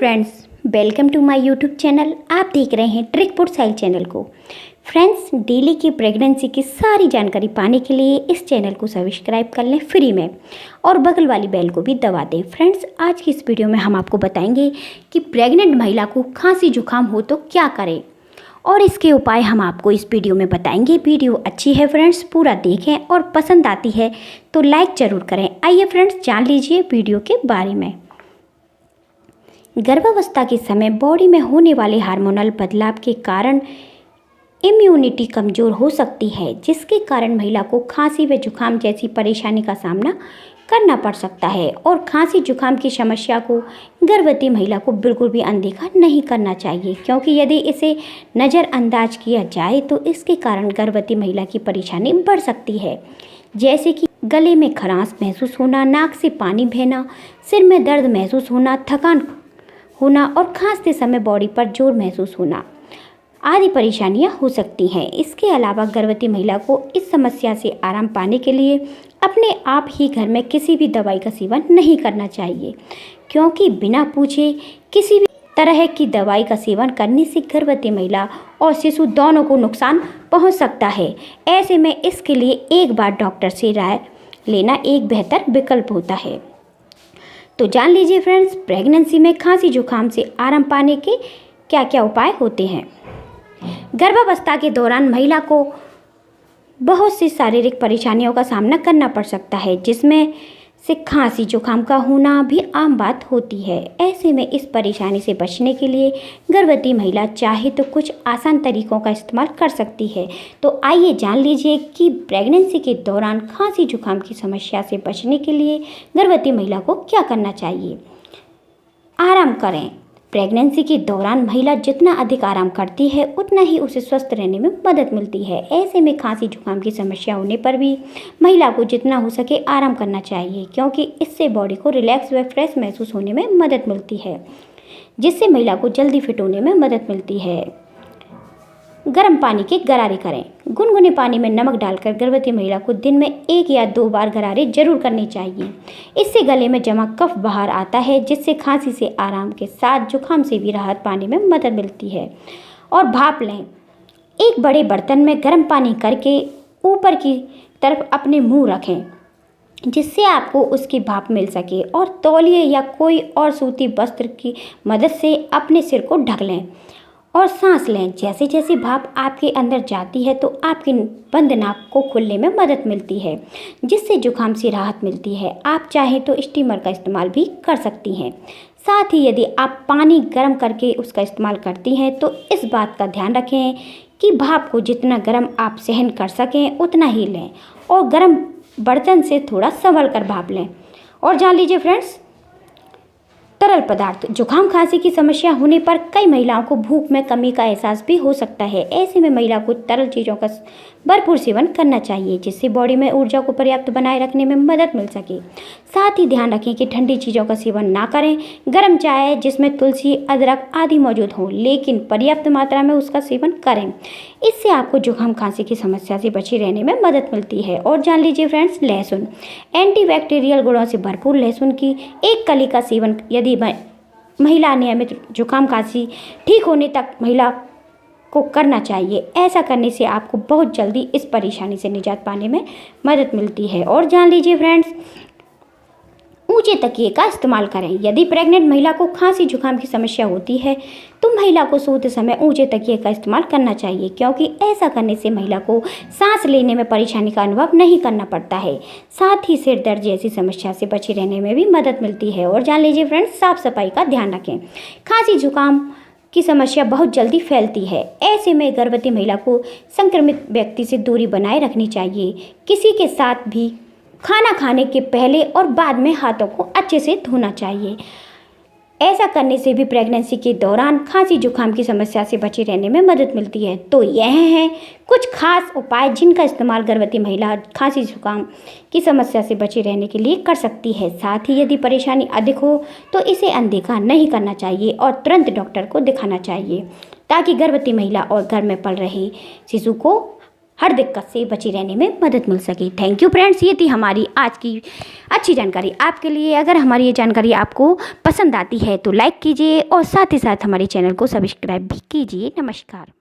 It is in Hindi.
Friends, welcome to my YouTube channel. आप देख रहे हैं ट्रिक फॉर साइल चैनल को। फ्रेंड्स, डेली की प्रेगनेंसी की सारी जानकारी पाने के लिए इस चैनल को सब्सक्राइब कर लें फ्री में और बगल वाली बेल को भी दबा दें। फ्रेंड्स, आज की इस वीडियो में हम आपको बताएंगे कि प्रेग्नेंट महिला को खांसी जुकाम हो तो क्या करें और इसके उपाय हम आपको इस वीडियो में बताएंगे। वीडियो अच्छी है फ्रेंड्स, पूरा देखें और पसंद आती है तो लाइक ज़रूर करें। आइए फ्रेंड्स, जान लीजिए वीडियो के बारे में। गर्भावस्था के समय बॉडी में होने वाले हार्मोनल बदलाव के कारण इम्यूनिटी कमज़ोर हो सकती है, जिसके कारण महिला को खांसी व जुकाम जैसी परेशानी का सामना करना पड़ सकता है। और खांसी जुकाम की समस्या को गर्भवती महिला को बिल्कुल भी अनदेखा नहीं करना चाहिए, क्योंकि यदि इसे नज़रअंदाज किया जाए तो इसके कारण गर्भवती महिला की परेशानी बढ़ सकती है, जैसे कि गले में खरांश महसूस होना, नाक से पानी बहना, सिर में दर्द महसूस होना, थकान होना और खांसते समय बॉडी पर जोर महसूस होना आदि परेशानियां हो सकती हैं। इसके अलावा गर्भवती महिला को इस समस्या से आराम पाने के लिए अपने आप ही घर में किसी भी दवाई का सेवन नहीं करना चाहिए, क्योंकि बिना पूछे किसी भी तरह की दवाई का सेवन करने से गर्भवती महिला और शिशु दोनों को नुकसान पहुंच सकता है। ऐसे में इसके लिए एक बार डॉक्टर से राय लेना एक बेहतर विकल्प होता है। तो जान लीजिए फ्रेंड्स, प्रेगनेंसी में खांसी जुकाम से आराम पाने के क्या क्या उपाय होते हैं। गर्भावस्था के दौरान महिला को बहुत सी शारीरिक परेशानियों का सामना करना पड़ सकता है, जिसमें से खांसी जुकाम का होना भी आम बात होती है। ऐसे में इस परेशानी से बचने के लिए गर्भवती महिला चाहे तो कुछ आसान तरीकों का इस्तेमाल कर सकती है। तो आइए जान लीजिए कि प्रेगनेंसी के दौरान खांसी जुकाम की समस्या से बचने के लिए गर्भवती महिला को क्या करना चाहिए। आराम करें। प्रेगनेंसी के दौरान महिला जितना अधिक आराम करती है उतना ही उसे स्वस्थ रहने में मदद मिलती है। ऐसे में खांसी जुकाम की समस्या होने पर भी महिला को जितना हो सके आराम करना चाहिए, क्योंकि इससे बॉडी को रिलैक्स व फ्रेश महसूस होने में मदद मिलती है, जिससे महिला को जल्दी फिट होने में मदद मिलती है। गर्म पानी के गरारे करें। गुनगुने पानी में नमक डालकर गर्भवती महिला को दिन में 1 या 2 बार गरारे जरूर करने चाहिए। इससे गले में जमा कफ बाहर आता है, जिससे खांसी से आराम के साथ जुकाम से भी राहत पाने में मदद मिलती है। और भाप लें। एक बड़े बर्तन में गर्म पानी करके ऊपर की तरफ अपने मुंह रखें, जिससे आपको उसकी भाप मिल सके, और तौलिए या कोई और सूती वस्त्र की मदद से अपने सिर को ढक लें और सांस लें। जैसे जैसे भाप आपके अंदर जाती है तो आपकी बंद नाक को खुलने में मदद मिलती है, जिससे जुकाम से राहत मिलती है। आप चाहें तो स्टीमर का इस्तेमाल भी कर सकती हैं। साथ ही यदि आप पानी गर्म करके उसका इस्तेमाल करती हैं तो इस बात का ध्यान रखें कि भाप को जितना गर्म आप सहन कर सकें उतना ही लें, और गर्म बर्तन से थोड़ा संभल कर भाप लें। और जान लीजिए फ्रेंड्स, तरल पदार्थ। जुकाम खांसी की समस्या होने पर कई महिलाओं को भूख में कमी का एहसास भी हो सकता है। ऐसे में महिला को तरल चीज़ों का भरपूर सेवन करना चाहिए, जिससे बॉडी में ऊर्जा को पर्याप्त बनाए रखने में मदद मिल सके। साथ ही ध्यान रखें कि ठंडी चीज़ों का सेवन ना करें। गर्म चाय जिसमें तुलसी, अदरक आदि मौजूद हो, लेकिन पर्याप्त मात्रा में उसका सेवन करें। इससे आपको जुकाम खांसी की समस्या से बचे रहने में मदद मिलती है। और जान लीजिए फ्रेंड्स, लहसुन। एंटीबैक्टीरियल गुणों से भरपूर लहसुन की एक कली का सेवन यदि महिला नियमित जुकाम खांसी ठीक होने तक महिला को करना चाहिए। ऐसा करने से आपको बहुत जल्दी इस परेशानी से निजात पाने में मदद मिलती है। और जान लीजिए फ्रेंड्स, ऊंचे तकिए का इस्तेमाल करें। यदि प्रेग्नेंट महिला को खांसी जुकाम की समस्या होती है तो महिला को सोते समय ऊंचे तकिए का इस्तेमाल करना चाहिए, क्योंकि ऐसा करने से महिला को सांस लेने में परेशानी का अनुभव नहीं करना पड़ता है। साथ ही सिर दर्द जैसी समस्या से बचे रहने में भी मदद मिलती है। और जान लीजिए फ्रेंड्स, साफ सफाई का ध्यान रखें। खांसी जुकाम की समस्या बहुत जल्दी फैलती है। ऐसे में गर्भवती महिला को संक्रमित व्यक्ति से दूरी बनाए रखनी चाहिए। किसी के साथ भी खाना खाने के पहले और बाद में हाथों को अच्छे से धोना चाहिए। ऐसा करने से भी प्रेगनेंसी के दौरान खांसी जुकाम की समस्या से बचे रहने में मदद मिलती है। तो यह हैं कुछ खास उपाय जिनका इस्तेमाल गर्भवती महिला खांसी जुकाम की समस्या से बचे रहने के लिए कर सकती है। साथ ही यदि परेशानी अधिक हो तो इसे अनदेखा नहीं करना चाहिए और तुरंत डॉक्टर को दिखाना चाहिए, ताकि गर्भवती महिला और घर में पल रहे शिशु को हर दिक्कत से बचे रहने में मदद मिल सके। थैंक यू फ्रेंड्स, ये थी हमारी आज की अच्छी जानकारी आपके लिए। अगर हमारी ये जानकारी आपको पसंद आती है तो लाइक कीजिए और साथ ही साथ हमारे चैनल को सब्सक्राइब भी कीजिए। नमस्कार।